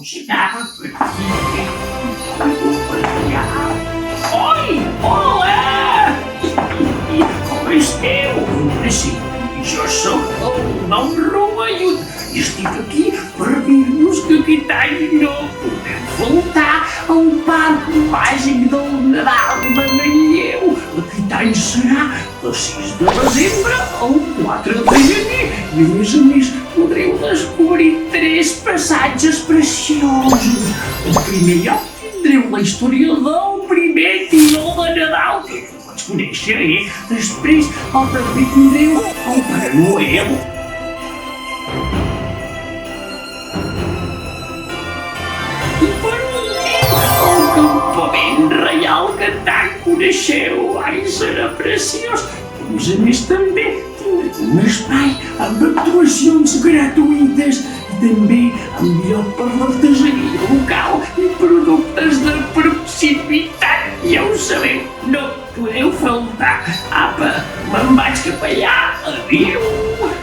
Chegava per aqui, oi, olá! Como esteu? Sim, eu sou o Não Romeio e estive aqui para vermos que aqui tem novo. Podemos voltar ao Parque Mágico do Nadal da Manhã. Aqui tem será das 6 de dezembro ao 4 de janeiro. E meus amigos poderiam descobrir 3 passagens preciosos. O primeiro tendreu a história do primeiro tiro de Nadal. Podes conhecer aí. Depois, ao também tendreu ao Pai Noel. Real cantar conheceu, ai será precioso. Os amigos também mas pai, há atuações gratuitas e também a melhor parlantageria local e produtos de proximidade. E eu sabia, não podeu faltar. Apa, mamãe que apanhar, adeus.